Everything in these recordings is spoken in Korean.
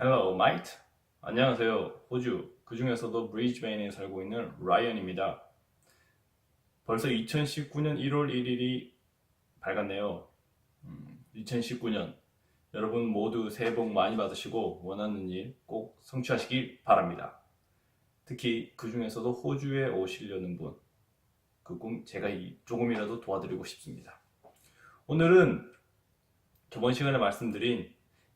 Hello, mate. 안녕하세요. 호주, 그 중에서도 브리즈베인에 살고 있는 라이언입니다. 벌써 2019년 1월 1일이 밝았네요. 2019년 여러분 모두 새해 복 많이 받으시고 원하는 일 꼭 성취하시길 바랍니다. 특히 그 중에서도 호주에 오시려는 분, 그 꿈 제가 조금이라도 도와드리고 싶습니다. 오늘은 저번 시간에 말씀드린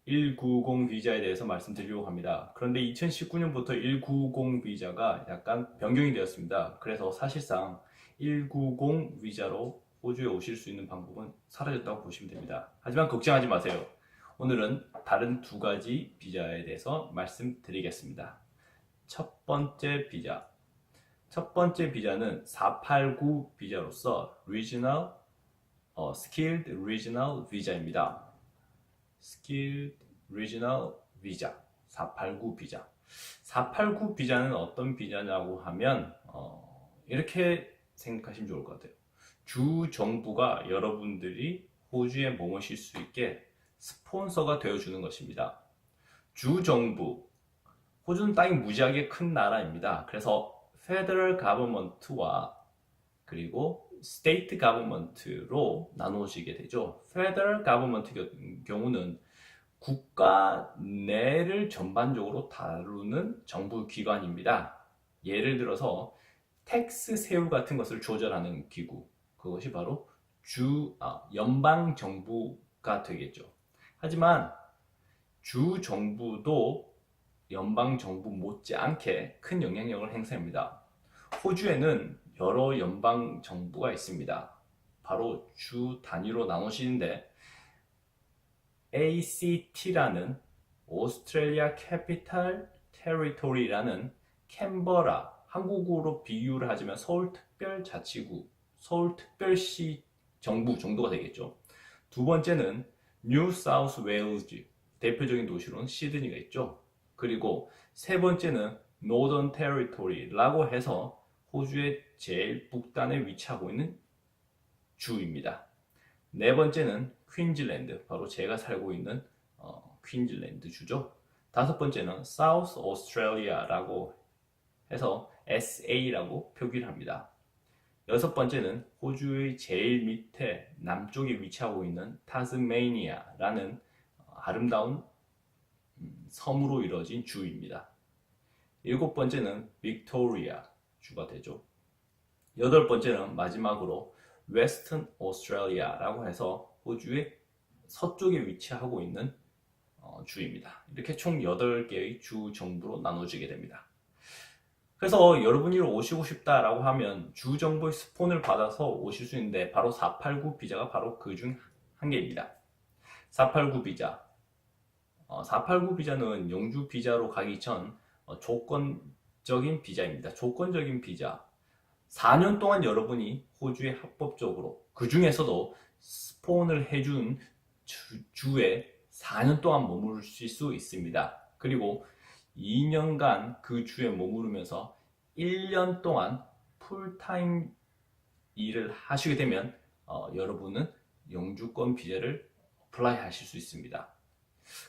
190 비자에 대해서 말씀드리려고 합니다. 그런데 2019년부터 190 비자가 약간 변경이 되었습니다. 그래서 사실상 190 비자로 호주에 오실 수 있는 방법은 사라졌다고 보시면 됩니다. 하지만 걱정하지 마세요. 오늘은 다른 두 가지 비자에 대해서 말씀드리겠습니다. 첫 번째 비자. 첫 번째 비자는 489 비자로서 Regional Skilled Regional Visa입니다. Skilled Regional Visa, 489 비자. 489 비자는 어떤 비자냐고 하면 이렇게 생각하시면 좋을 것 같아요. 주 정부가 여러분들이 호주에 머무실 수 있게 스폰서가 되어주는 것입니다. 주 정부, 호주는 땅이 무지하게 큰 나라입니다. 그래서 Federal Government와 그리고 스테이트 가버먼트로 나누어지게 되죠. 페더럴 가버먼트 경우는 국가 내를 전반적으로 다루는 정부 기관입니다. 예를 들어서 텍스 세율 같은 것을 조절하는 기구, 그것이 바로 연방 정부가 되겠죠. 하지만 주 정부도 연방 정부 못지않게 큰 영향력을 행사합니다. 호주에는 여러 연방 정부가 있습니다. 바로 주 단위로 나누시는데 ACT라는 오스트레일리아 캐피탈 테리토리라는 캔버라, 한국어로 비유를 하자면 서울특별자치구, 서울특별시 정부 정도가 되겠죠. 두 번째는 뉴 사우스 웨일즈, 대표적인 도시로는 시드니가 있죠. 그리고 세 번째는 노던 테리토리라고 해서 호주의 제일 북단에 위치하고 있는 주입니다. 네 번째는 퀸즐랜드, 바로 제가 살고 있는 퀸즐랜드 주죠. 다섯 번째는 사우스 오스트레일리아라고 해서 SA라고 표기를 합니다. 여섯 번째는 호주의 제일 밑에 남쪽에 위치하고 있는 타스메이니아라는 아름다운 섬으로 이루어진 주입니다. 일곱 번째는 빅토리아 주가 되죠. 여덟 번째는 마지막으로 웨스턴 오스트레일리아라고 해서 호주의 서쪽에 위치하고 있는 주입니다. 이렇게 총 8개의 주 정부로 나눠지게 됩니다. 그래서 여러분이 오시고 싶다라고 하면 주 정부의 스폰을 받아서 오실 수 있는데 바로 489 비자가 바로 그 중 한 개입니다. 489 비자. 489 비자는 영주 비자로 가기 전 조건적인 비자입니다. 조건적인 비자. 4년 동안 여러분이 호주에 합법적으로, 그 중에서도 스폰을 해준 주에 4년 동안 머무르실 수 있습니다. 그리고 2년간 그 주에 머무르면서 1년 동안 풀타임 일을 하시게 되면 여러분은 영주권 비자를 어플라이 하실 수 있습니다.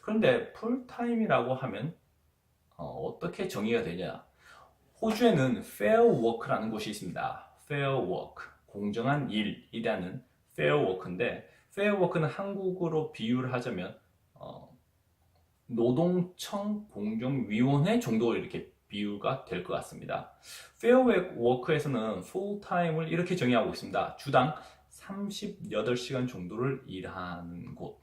그런데 풀타임이라고 하면 어떻게 정의가 되냐? 호주에는 fair work라는 곳이 있습니다. fair work, 공정한 일이라는 fair work인데 fair work는 한국어로 비유를 하자면 노동청 공정위원회 정도 이렇게 비유가 될 것 같습니다. fair work에서는 full time을 이렇게 정의하고 있습니다. 주당 38시간 정도를 일하는 곳.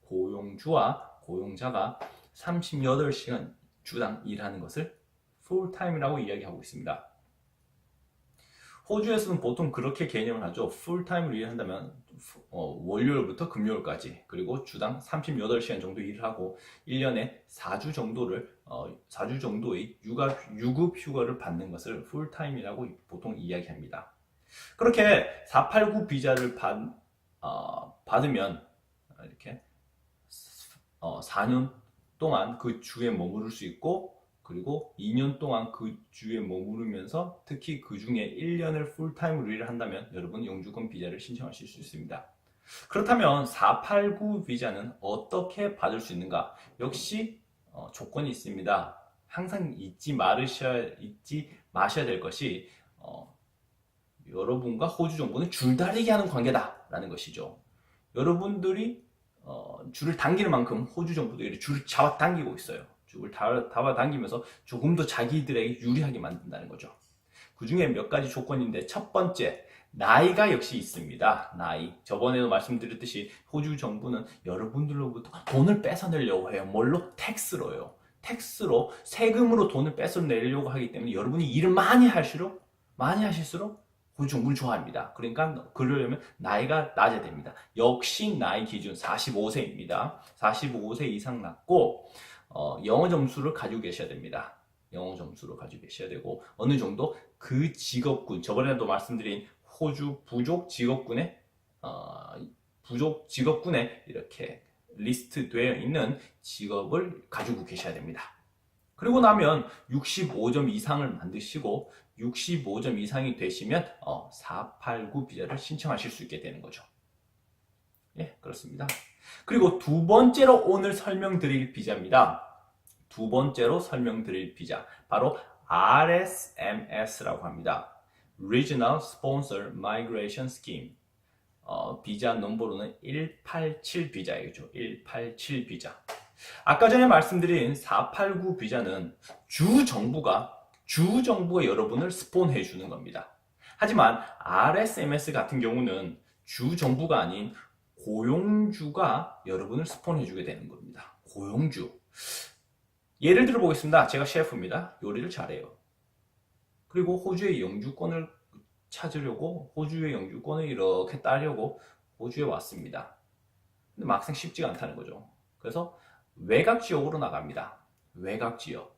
고용주와 고용자가 38시간 주당 일하는 것을 풀타임이라고 이야기하고 있습니다. 호주에서는 보통 그렇게 개념을 하죠. 풀타임을 일한다면 월요일부터 금요일까지, 그리고 주당 38시간 정도 일을 하고 1년에 4주 정도를 4주 정도의 유급 휴가를 받는 것을 풀타임이라고 보통 이야기합니다. 그렇게 489 비자를 받으면 이렇게 4년 동안 그 주에 머무를 수 있고, 그리고 2년 동안 그 주에 머무르면서 특히 그 중에 1년을 풀타임으로 일을 한다면 여러분 영주권 비자를 신청하실 수 있습니다. 그렇다면 489 비자는 어떻게 받을 수 있는가? 역시 조건이 있습니다. 항상 잊지 마셔야 될 것이 여러분과 호주 정부는 줄다리기 하는 관계다라는 것이죠. 여러분들이 줄을 당기는 만큼 호주 정부도 이렇게 줄을 잡아당기고 있어요. 줄을 잡아당기면서 조금 더 자기들에게 유리하게 만든다는 거죠. 그 중에 몇 가지 조건인데 첫 번째, 나이가 역시 있습니다. 나이. 저번에도 말씀드렸듯이 호주 정부는 여러분들로부터 돈을 뺏어내려고 해요. 뭘로? 텍스로요. 텍스로, 세금으로 돈을 뺏어내려고 하기 때문에 여러분이 일을 많이 하실수록 호주 정부를 좋아합니다. 그러니까 그러려면 나이가 낮아야 됩니다. 역시 나이 기준 45세입니다. 45세 이상 낮고 영어 점수를 가지고 계셔야 됩니다. 영어 점수를 가지고 계셔야 되고 어느 정도 그 직업군, 저번에도 말씀드린 호주 부족 직업군에 이렇게 리스트 되어 있는 직업을 가지고 계셔야 됩니다. 그리고 나면 65점 이상을 만드시고 65점 이상이 되시면 489 비자를 신청하실 수 있게 되는 거죠. 예, 그렇습니다. 그리고 두 번째로 오늘 설명드릴 비자입니다. 두 번째로 설명드릴 비자, 바로 RSMS라고 합니다. Regional Sponsor Migration Scheme. 비자 넘버로는 187 비자이죠. 187 비자. 아까 전에 말씀드린 489 비자는 주 정부가 여러분을 스폰해 주는 겁니다. 하지만 RSMS 같은 경우는 주 정부가 아닌 고용주가 여러분을 스폰해 주게 되는 겁니다. 고용주. 예를 들어 보겠습니다. 제가 셰프입니다. 요리를 잘해요. 그리고 호주의 영주권을 찾으려고 호주의 영주권을 이렇게 따려고 호주에 왔습니다. 근데 막상 쉽지가 않다는 거죠. 그래서 외곽 지역으로 나갑니다. 외곽 지역.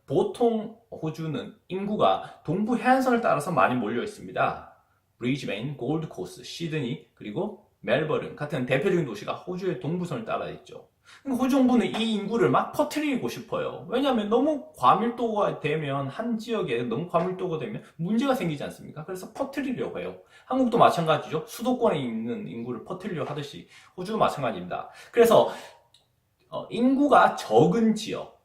보통 호주는 인구가 동부 해안선을 따라서 많이 몰려 있습니다. 브리즈베인, 골드코스트, 시드니, 그리고 멜버른 같은 대표적인 도시가 호주의 동부선을 따라 있죠. 호주 정부는 이 인구를 막 퍼뜨리고 싶어요. 왜냐하면 너무 과밀도가 되면 한 지역에 너무 과밀도가 되면 문제가 생기지 않습니까? 그래서 퍼뜨리려고 해요. 한국도 마찬가지죠. 수도권에 있는 인구를 퍼뜨리려고 하듯이 호주도 마찬가지입니다. 그래서 인구가 적은 지역,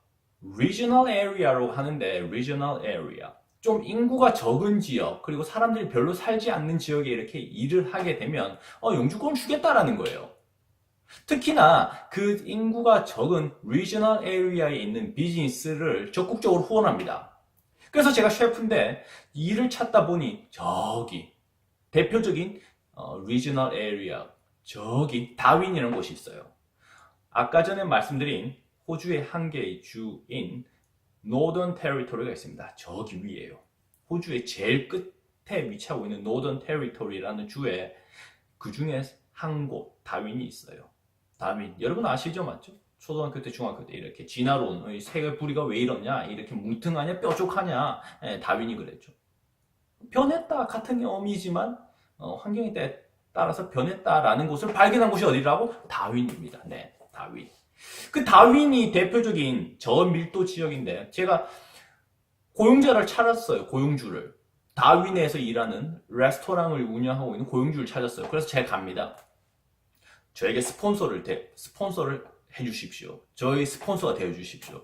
regional area로 하는데 regional area. 좀 인구가 적은 지역, 그리고 사람들이 별로 살지 않는 지역에 이렇게 일을 하게 되면 영주권을 주겠다라는 거예요. 특히나 그 인구가 적은 regional area에 있는 비즈니스를 적극적으로 후원합니다. 그래서 제가 셰프인데 일을 찾다 보니 저기 대표적인 regional area, 저기 다윈이라는 곳이 있어요. 아까 전에 말씀드린 호주의 한 개의 주인 노던 테리토리가 있습니다. 저기 위에요. 호주의 제일 끝에 위치하고 있는 노던 테리토리라는 주에 그 중에 한 곳 다윈이 있어요. 다윈 여러분 아시죠? 맞죠? 초등학교 때 중학교 때 이렇게 진화론 새 부리가 왜 이러냐 이렇게 뭉퉁하냐 뾰족하냐 다윈이 그랬죠. 변했다 같은 의미지만 환경에 따라서 변했다라는 것을 발견한 곳이 어디라고? 다윈입니다. 네, 다윈. 그 다윈이 대표적인 저밀도 지역인데 제가 고용자를 찾았어요. 고용주를. 다윈에서 일하는 레스토랑을 운영하고 있는 고용주를 찾았어요. 그래서 제가 갑니다. 저에게 스폰서를 해주십시오. 저희 스폰서가 되어주십시오.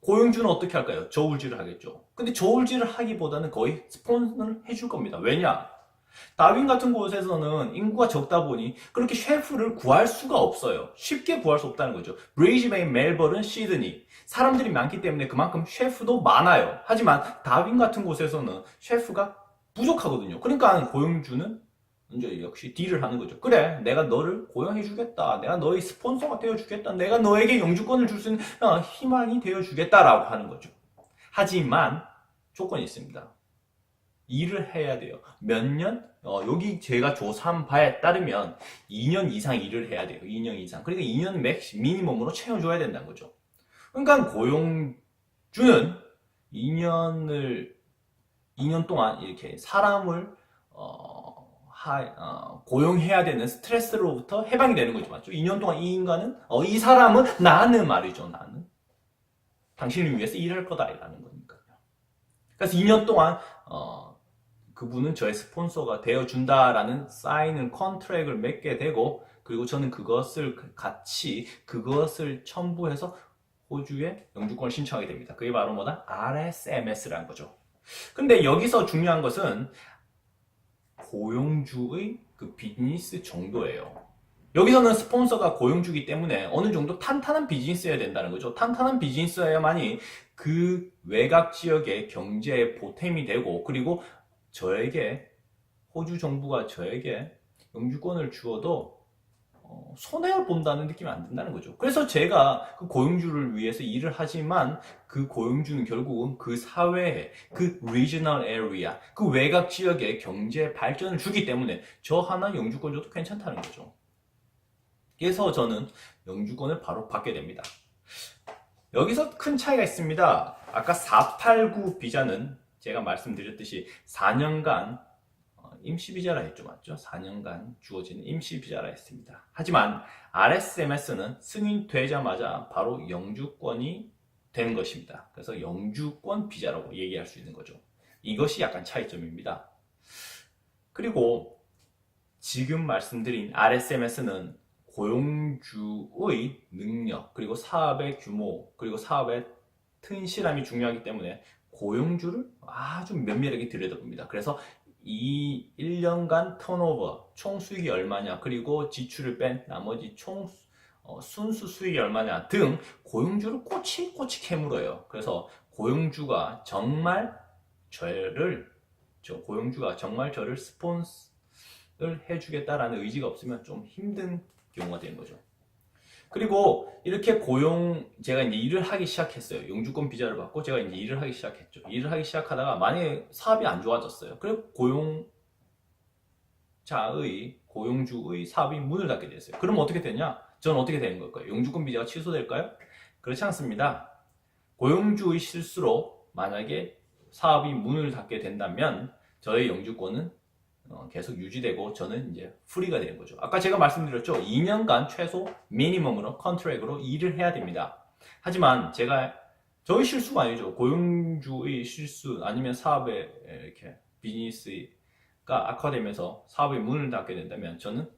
고용주는 어떻게 할까요? 저울질을 하겠죠. 근데 저울질을 하기보다는 거의 스폰서를 해줄 겁니다. 왜냐? 다윈 같은 곳에서는 인구가 적다 보니 그렇게 셰프를 구할 수가 없어요. 쉽게 구할 수 없다는 거죠. 브리즈베인, 멜버른, 시드니 사람들이 많기 때문에 그만큼 셰프도 많아요. 하지만 다윈 같은 곳에서는 셰프가 부족하거든요. 그러니까 고용주는 이제 역시 딜을 하는 거죠. 그래, 내가 너를 고용해주겠다. 내가 너의 스폰서가 되어주겠다. 내가 너에게 영주권을 줄 수 있는 희망이 되어주겠다라고 하는 거죠. 하지만 조건이 있습니다. 일을 해야 돼요. 몇 년? 여기 제가 조사한 바에 따르면 2년 이상 일을 해야 돼요. 2년 이상. 그러니까 2년 미니멈으로 채워줘야 된다는 거죠. 그러니까 고용주는 2년 동안 이렇게 사람을 고용해야 되는 스트레스로부터 해방이 되는 거죠. 맞죠? 2년 동안 이 인간은, 이 사람은 나는 말이죠. 나는. 당신을 위해서 일할 거다. 이라는 거니까요. 그래서 2년 동안, 그분은 저의 스폰서가 되어준다라는 사인은 컨트랙을 맺게 되고, 그리고 저는 그것을 첨부해서 호주에 영주권을 신청하게 됩니다. 그게 바로 뭐다? RSMS라는 거죠. 근데 여기서 중요한 것은 고용주의 그 비즈니스 정도예요. 여기서는 스폰서가 고용주기 때문에 어느 정도 탄탄한 비즈니스여야 된다는 거죠. 탄탄한 비즈니스여야만이 그 외곽 지역의 경제에 보탬이 되고, 그리고 호주 정부가 저에게 영주권을 주어도 손해를 본다는 느낌이 안 든다는 거죠. 그래서 제가 그 고용주를 위해서 일을 하지만 그 고용주는 결국은 그 사회에, 그 regional area, 그 외곽 지역의 경제 발전을 주기 때문에 저 하나 영주권 줘도 괜찮다는 거죠. 그래서 저는 영주권을 바로 받게 됩니다. 여기서 큰 차이가 있습니다. 아까 489 비자는 제가 말씀드렸듯이 4년간 임시비자라 했죠, 맞죠? 4년간 주어지는 임시비자라 했습니다. 하지만 RSMS는 승인되자마자 바로 영주권이 되는 것입니다. 그래서 영주권 비자라고 얘기할 수 있는 거죠. 이것이 약간 차이점입니다. 그리고 지금 말씀드린 RSMS는 고용주의 능력, 그리고 사업의 규모, 그리고 사업의 튼실함이 중요하기 때문에 고용주를 아주 면밀하게 들여다봅니다. 그래서 이 1년간 턴오버, 총 수익이 얼마냐, 그리고 지출을 뺀 나머지 순수 수익이 얼마냐 등 고용주를 꼬치꼬치 캐물어요. 그래서 고용주가 정말 저를 스폰서를 해주겠다라는 의지가 없으면 좀 힘든 경우가 되는 거죠. 그리고 이렇게 제가 이제 일을 하기 시작했어요. 영주권 비자를 받고 제가 이제 일을 하기 시작했죠. 일을 하기 시작하다가 만약에 사업이 안 좋아졌어요. 그리고 고용주의 사업이 문을 닫게 됐어요. 그럼 어떻게 되냐? 저는 어떻게 되는 걸까요? 영주권 비자가 취소될까요? 그렇지 않습니다. 고용주의 실수로 만약에 사업이 문을 닫게 된다면 저의 영주권은 계속 유지되고 저는 이제 프리가 되는 거죠. 아까 제가 말씀드렸죠. 2년간 최소 미니멈으로 컨트랙으로 일을 해야 됩니다. 하지만 저희 실수가 아니죠. 고용주의 실수 아니면 사업의 이렇게 비즈니스가 악화되면서 사업의 문을 닫게 된다면 저는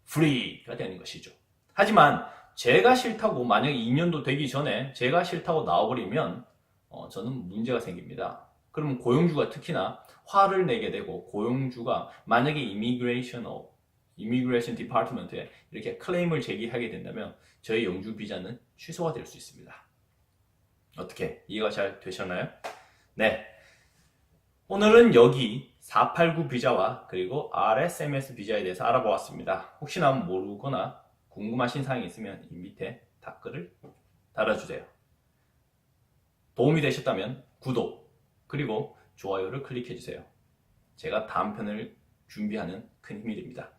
프리가 되는 것이죠. 하지만 제가 싫다고 만약에 2년도 되기 전에 제가 싫다고 나와버리면 저는 문제가 생깁니다. 그러면 고용주가 특히나 화를 내게 되고, 고용주가 만약에 이미그레이션 디파트먼트에 이렇게 클레임을 제기하게 된다면 저희 영주 비자는 취소가 될 수 있습니다. 어떻게 이해가 잘 되셨나요? 네, 오늘은 여기 489 비자와 그리고 RSMS 비자에 대해서 알아보았습니다. 혹시나 모르거나 궁금하신 사항이 있으면 이 밑에 댓글을 달아주세요. 도움이 되셨다면 구독 그리고 좋아요를 클릭해주세요. 제가 다음 편을 준비하는 큰 힘이 됩니다.